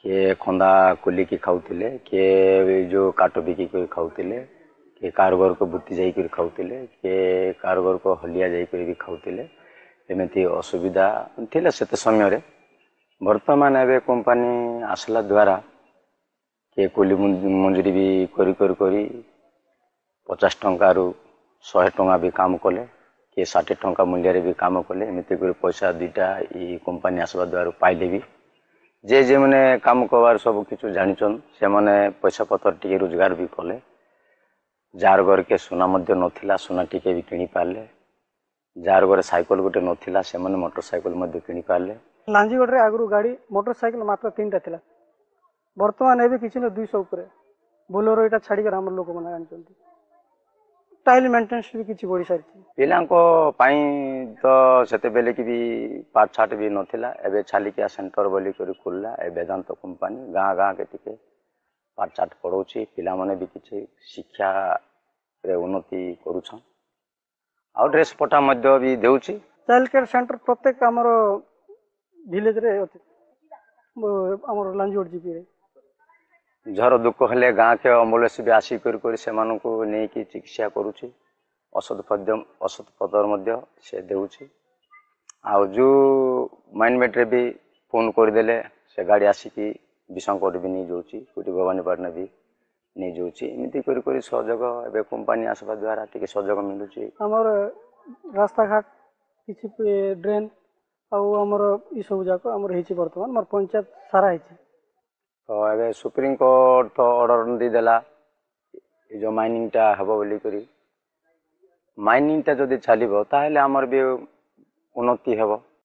किए खंदा कुलिकी खाऊले किए जो काट बिकी खाऊले किए कार घर को बुत्ती जाकर खाऊले किए कार घर को हलिया जाकर भी खाऊले एमती असुविधा थिला सेते समय रे वर्तमान एवं कंपनी आसला द्वारा किए कुली मंजूरी भी करी 50 टंका रु 100 टंका भी काम कले किए 60 टंका मूल्य भी काम कले एमती पैसा दुईटा ये कंपनी आसवा द्वारा पाइले भी जे जे मैंने काम करवार सब किछु जानिछन से माने पैसा पतर टिके रोजगार भी कले जार घर के सुना मध्य नथिला सुना टिके भी किनी पारले जार घर साइकिल गोटे नथिला से माने मोटरसाइकिल मध्य किनी पारले लांजीगढ़ रे आगु गाड़ी मोटरसाइकिल मात्र 3टा थिला वर्तमान एबे किछि न 200 ऊपर बोलेरो एटा छाडी कर हमर लोक माने आनचंती टाइल मेंटेनेंस भी किछि बड़ी सारी पिलांको पाई तो सेते बेले की भी पाठ छाट भी नथिला एबे छालिकिया सेंटर बोली करी खुलला ए वेदांत कंपनी गाँ गाँ के टिके पाठ छाट पढ़ौछि पिला माने भी किछि शिक्षा रे उन्नति करूछन आ ड्रेस पटा मध्य भी देउछि चाइल्ड केयर सेंटर प्रत्येक हमर विलेज रे हमर लांजीगढ़ जीपी रे झर दुख हेले गाँ के एम्बुलेंस भी आसी करी से मानकु नै कि चिकित्सा करूछि औषध पत्र मध्य से देउछि आ जो माइनमेट रे भी फोन कर देले से गाड़ी आसिकी विशंकर भी नहीं जाउछि कोटी भवानीपाटना भी नहीं जाउछि एमिति करी सहयोग एबे कंपनी आसबा द्वारा टिके सहयोग मिलुछि हमर रास्ता घाट किछि ड्रेन आ हमर ई सब जाको हमर हेछि वर्तमान हमर पंचायत सारा हेछि तो एबे सुप्रीम कोर्ट तो ऑर्डर दी देला ए जो माइनिंग टा हबो बोली करी माइनिंग टा जदि चलिबो ताहेले हमर भी उन्नति हेबो